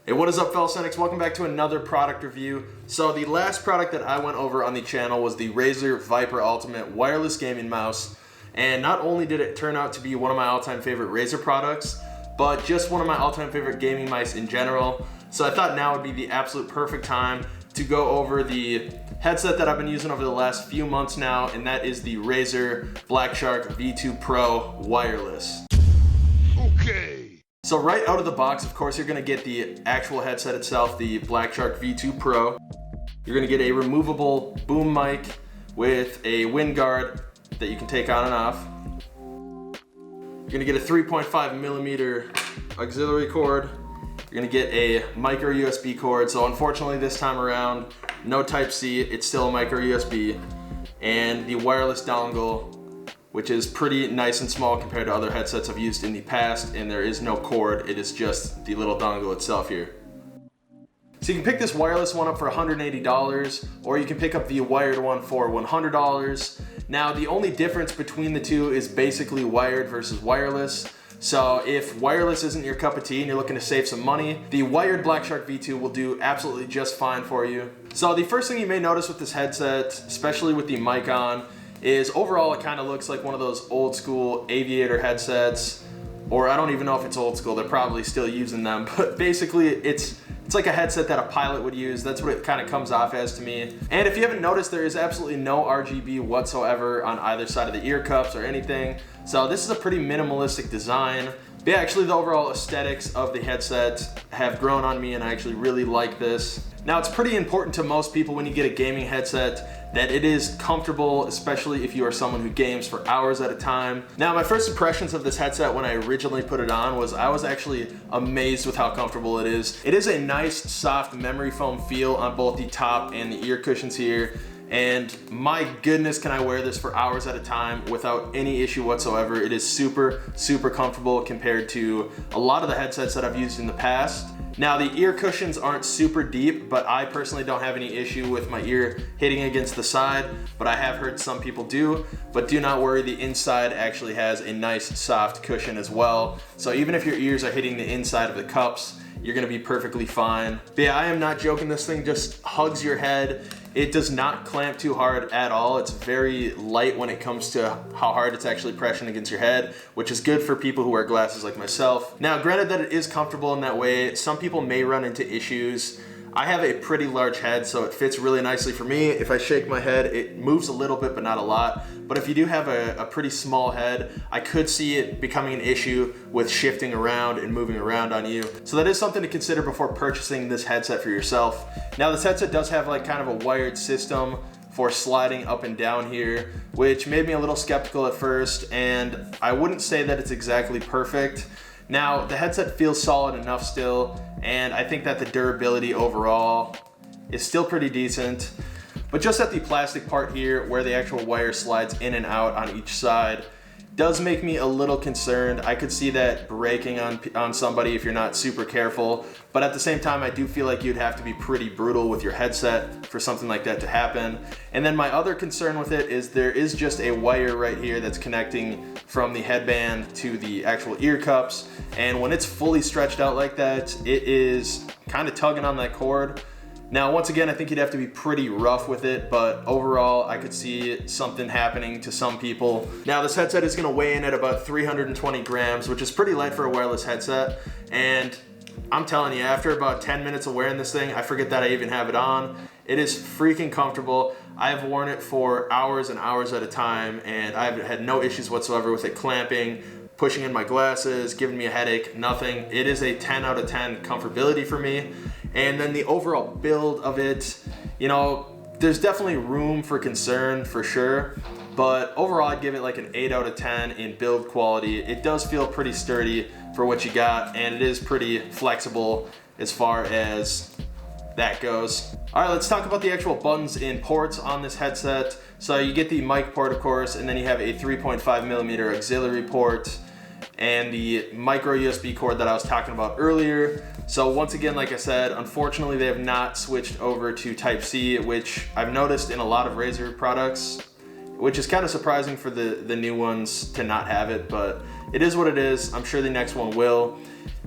Hey, what is up, fellow Cynics? Welcome back to another product review. So the last product that I went over on the channel was the Razer Viper Ultimate wireless gaming mouse. And not only did it turn out to be one of my all-time favorite Razer products, but just one of my all-time favorite gaming mice in general. So I thought now would be the absolute perfect time to go over the headset that I've been using over the last few months now, and that is the Razer BlackShark V2 Pro wireless. Okay. So right out of the box, of course, you're gonna get the actual headset itself, the BlackShark V2 Pro. You're gonna get a removable boom mic with a wind guard that you can take on and off. You're gonna get a 3.5 millimeter auxiliary cord. You're gonna get a micro USB cord. So unfortunately this time around, no Type-C, it's still a micro USB. And the wireless dongle, which is pretty nice and small compared to other headsets I've used in the past, and there is no cord, it is just the little dongle itself here. So you can pick this wireless one up for $180, or you can pick up the wired one for $100. Now the only difference between the two is basically wired versus wireless. So if wireless isn't your cup of tea and you're looking to save some money, the wired BlackShark V2 will do absolutely just fine for you. So the first thing you may notice with this headset, especially with the mic on, is overall it kind of looks like one of those old school aviator headsets, or I don't even know if it's old school, they're probably still using them, but basically it's like a headset that a pilot would use. That's what it kind of comes off as to me. And if you haven't noticed, there is absolutely no RGB whatsoever on either side of the ear cups or anything. So this is a pretty minimalistic design. But yeah, actually the overall aesthetics of the headset have grown on me and I actually really like this. Now it's pretty important to most people when you get a gaming headset that it is comfortable, especially if you are someone who games for hours at a time. Now my first impressions of this headset when I originally put it on was I was actually amazed with how comfortable it is. It is a nice soft memory foam feel on both the top and the ear cushions here. And my goodness, can I wear this for hours at a time without any issue whatsoever. It is super, super comfortable compared to a lot of the headsets that I've used in the past. Now the ear cushions aren't super deep, but I personally don't have any issue with my ear hitting against the side, but I have heard some people do. But do not worry, the inside actually has a nice soft cushion as well. So even if your ears are hitting the inside of the cups, you're gonna be perfectly fine. But yeah, I am not joking, this thing just hugs your head. It does not clamp too hard at all. It's very light when it comes to how hard it's actually pressing against your head, which is good for people who wear glasses like myself. Now, granted that it is comfortable in that way, some people may run into issues. I have a pretty large head, so it fits really nicely for me. If I shake my head, it moves a little bit, but not a lot. But if you do have a pretty small head, I could see it becoming an issue with shifting around and moving around on you. So that is something to consider before purchasing this headset for yourself. Now this headset does have like kind of a wired system for sliding up and down here, which made me a little skeptical at first, and I wouldn't say that it's exactly perfect. Now, the headset feels solid enough still, and I think that the durability overall is still pretty decent. But just at the plastic part here, where the actual wire slides in and out on each side, does make me a little concerned. I could see that breaking on somebody if you're not super careful, but at the same time, I do feel like you'd have to be pretty brutal with your headset for something like that to happen. And then my other concern with it is there is just a wire right here that's connecting from the headband to the actual ear cups. And when it's fully stretched out like that, it is kind of tugging on that cord. Now, once again, I think you'd have to be pretty rough with it, but overall, I could see something happening to some people. Now, this headset is gonna weigh in at about 320 grams, which is pretty light for a wireless headset. And I'm telling you, after about 10 minutes of wearing this thing, I forget that I even have it on. It is freaking comfortable. I've worn it for hours and hours at a time, and I've had no issues whatsoever with it clamping, pushing in my glasses, giving me a headache, nothing. It is a 10 out of 10 comfortability for me. And then the overall build of it, you know, there's definitely room for concern for sure, but overall I'd give it like an 8 out of 10 in build quality. It does feel pretty sturdy for what you got, and it is pretty flexible as far as that goes. All right, let's talk about the actual buttons and ports on this headset. So you get the mic port, of course, and then you have a 3.5 millimeter auxiliary port and the micro USB cord that I was talking about earlier. So once again, like I said, unfortunately they have not switched over to Type-C, which I've noticed in a lot of Razer products, which is kind of surprising for the new ones to not have it, but it is what it is. I'm sure the next one will.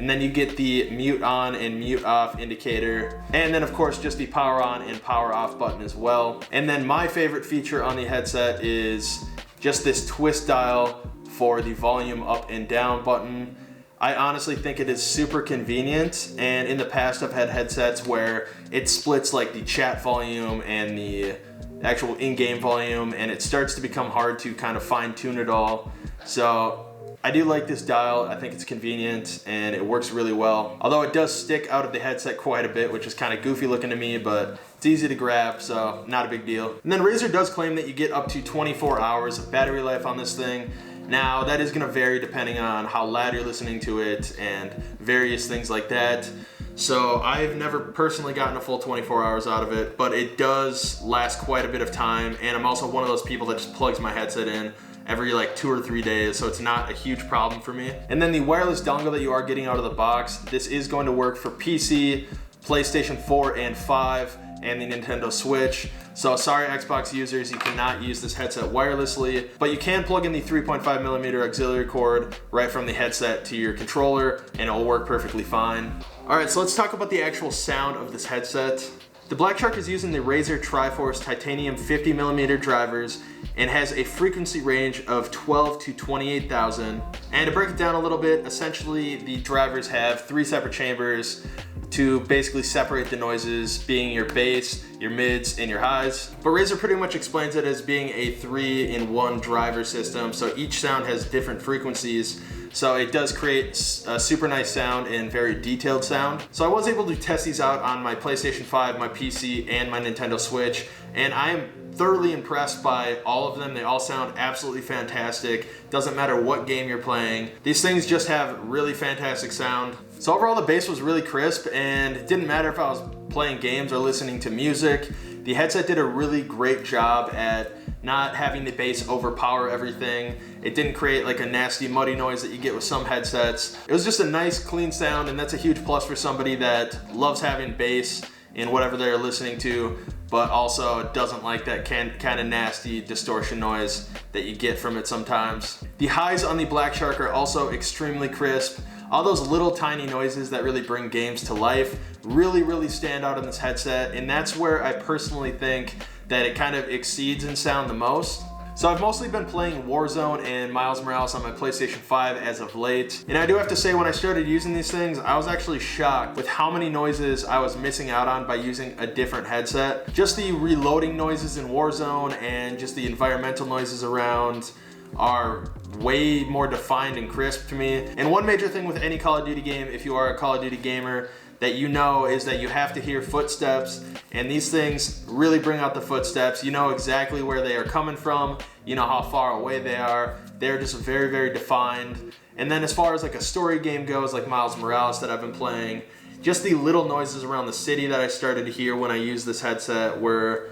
and then you get the mute on and mute off indicator, and then of course just the power on and power off button as well. And then my favorite feature on the headset is just this twist dial for the volume up and down button. I honestly think it is super convenient, and in the past I've had headsets where it splits like the chat volume and the actual in-game volume, and it starts to become hard to kind of fine-tune it all. So I do like this dial. I think it's convenient and it works really well. Although it does stick out of the headset quite a bit, which is kind of goofy looking to me, but it's easy to grab, so not a big deal. And then Razer does claim that you get up to 24 hours of battery life on this thing. Now, that is going to vary depending on how loud you're listening to it and various things like that. So I've never personally gotten a full 24 hours out of it, but it does last quite a bit of time. And I'm also one of those people that just plugs my headset in every like 2 or 3 days, so it's not a huge problem for me. And then the wireless dongle that you are getting out of the box, this is going to work for PC, PlayStation 4 and 5, and the Nintendo Switch. So sorry Xbox users, you cannot use this headset wirelessly, but you can plug in the 3.5mm auxiliary cord right from the headset to your controller and it will work perfectly fine. Alright, so let's talk about the actual sound of this headset. The BlackShark is using the Razer Triforce titanium 50mm drivers and has a frequency range of 12 to 28,000. And to break it down a little bit, essentially the drivers have 3 separate chambers to basically separate the noises, being your bass, your mids, and your highs. But Razer pretty much explains it as being a 3-in-1 driver system, so each sound has different frequencies. So it does create a super nice sound and very detailed sound. So I was able to test these out on my PlayStation 5, my PC, and my Nintendo Switch, and I am thoroughly impressed by all of them. They all sound absolutely fantastic. Doesn't matter what game you're playing. These things just have really fantastic sound. So overall the bass was really crisp, and it didn't matter if I was playing games or listening to music. The headset did a really great job at not having the bass overpower everything. It didn't create like a nasty muddy noise that you get with some headsets. It was just a nice clean sound, and that's a huge plus for somebody that loves having bass in whatever they're listening to, but also doesn't like that kind of nasty distortion noise that you get from it sometimes. The highs on the BlackShark are also extremely crisp. All those little tiny noises that really bring games to life really stand out in this headset, and that's where I personally think that it kind of exceeds in sound the most. So I've mostly been playing Warzone and Miles Morales on my PlayStation 5 as of late. And I do have to say, when I started using these things, I was actually shocked with how many noises I was missing out on by using a different headset. Just the reloading noises in Warzone and just the environmental noises around are way more defined and crisp to me. And one major thing with any Call of Duty game, if you are a Call of Duty gamer, that you know is that you have to hear footsteps, and these things really bring out the footsteps. You know exactly where they are coming from, you know how far away they are. They're just very defined. And then as far as like a story game goes, like Miles Morales that I've been playing, just the little noises around the city that I started to hear when I used this headset were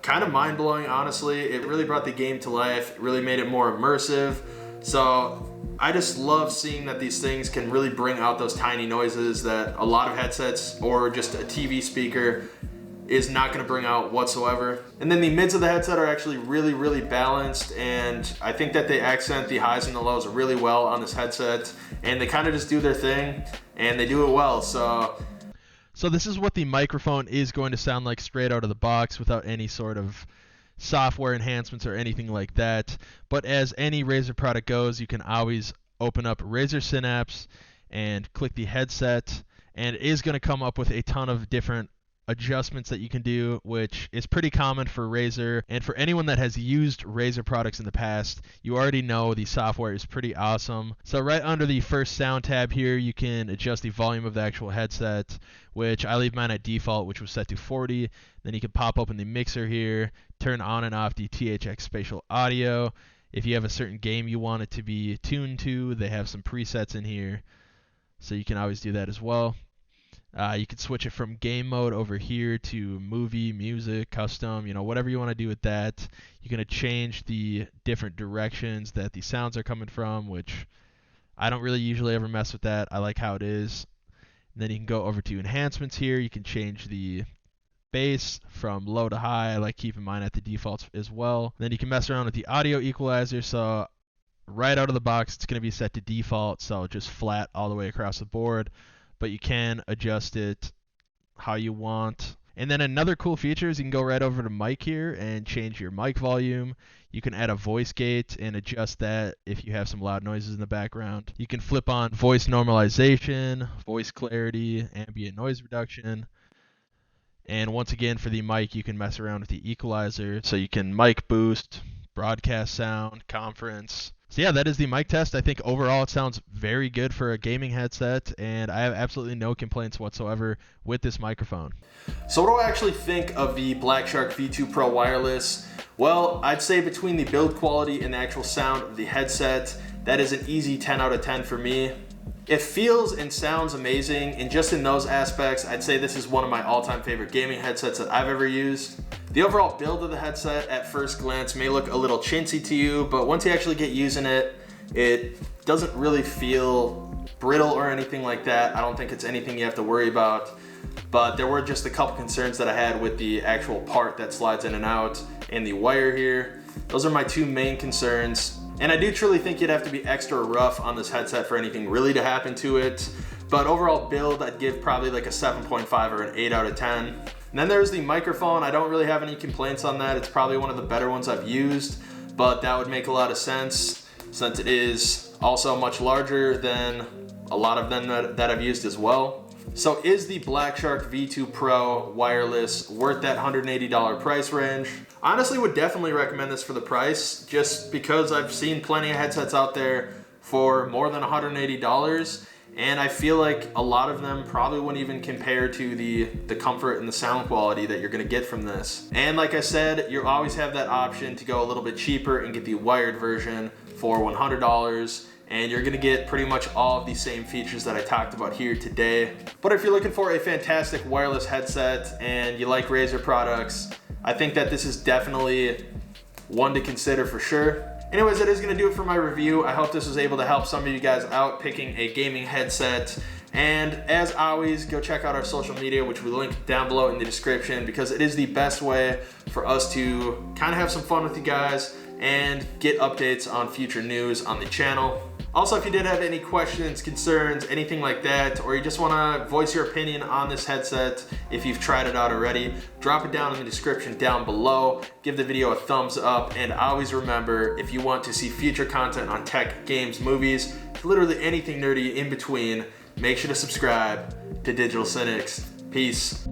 kind of mind-blowing, honestly. It really brought the game to life. It really made it more immersive. So I just love seeing that these things can really bring out those tiny noises that a lot of headsets or just a TV speaker is not going to bring out whatsoever. And then the mids of the headset are actually really balanced, and I think that they accent the highs and the lows really well on this headset, and they kind of just do their thing, and they do it well. So this is what the microphone is going to sound like straight out of the box without any sort of software enhancements or anything like that. But as any Razer product goes, you can always open up Razer Synapse and click the headset, and it is going to come up with a ton of different adjustments that you can do, which is pretty common for Razer. And for anyone that has used Razer products in the past, you already know the software is pretty awesome. So right under the first sound tab here, you can adjust the volume of the actual headset, which I leave mine at default, which was set to 40. Then you can pop open the mixer here, turn on and off the THX spatial audio. If you have a certain game you want it to be tuned to, they have some presets in here, so you can always do that as well. You can switch it from game mode over here to movie, music, custom, whatever you want to do with that. You're going to change the different directions that the sounds are coming from, which I don't really usually ever mess with that. I like how it is. And then you can go over to enhancements here. You can change the bass from low to high. I like keeping mine at the defaults as well. Then you can mess around with the audio equalizer. So right out of the box, it's going to be set to default, so just flat all the way across the board, but you can adjust it how you want. And then another cool feature is you can go right over to mic here and change your mic volume. You can add a voice gate and adjust that if you have some loud noises in the background. You can flip on voice normalization, voice clarity, ambient noise reduction. And once again, for the mic, you can mess around with the equalizer. So you can mic boost, broadcast sound, conference. So yeah, that is the mic test. I think overall it sounds very good for a gaming headset, and I have absolutely no complaints whatsoever with this microphone. So what do I actually think of the BlackShark V2 Pro wireless? Well, I'd say between the build quality and the actual sound of the headset, that is an easy 10 out of 10 for me. It feels and sounds amazing, and just in those aspects, I'd say this is one of my all-time favorite gaming headsets that I've ever used. The overall build of the headset at first glance may look a little chintzy to you, but once you actually get using it, it doesn't really feel brittle or anything like that. I don't think it's anything you have to worry about, but there were just a couple concerns that I had with the actual part that slides in and out and the wire here. Those are my two main concerns. And I do truly think you'd have to be extra rough on this headset for anything really to happen to it. But overall build, I'd give probably like a 7.5 or an 8 out of 10. And then there's the microphone. I don't really have any complaints on that. It's probably one of the better ones I've used, but that would make a lot of sense since it is also much larger than a lot of them that I've used as well. So is the BlackShark V2 Pro wireless worth that $180 price range? I honestly would definitely recommend this for the price, just because I've seen plenty of headsets out there for more than $180, and I feel like a lot of them probably wouldn't even compare to the comfort and the sound quality that you're gonna get from this. And like I said, you always have that option to go a little bit cheaper and get the wired version for $100. And you're gonna get pretty much all of the same features that I talked about here today. But if you're looking for a fantastic wireless headset and you like Razer products, I think that this is definitely one to consider for sure. Anyways, that is gonna do it for my review. I hope this was able to help some of you guys out picking a gaming headset. And as always, go check out our social media, which we link down below in the description, because it is the best way for us to kind of have some fun with you guys and get updates on future news on the channel. Also, if you did have any questions, concerns, anything like that, or you just want to voice your opinion on this headset, if you've tried it out already, drop it down in the description down below. Give the video a thumbs up, and always remember, if you want to see future content on tech, games, movies, literally anything nerdy in between, make sure to subscribe to Digital Cynics. Peace.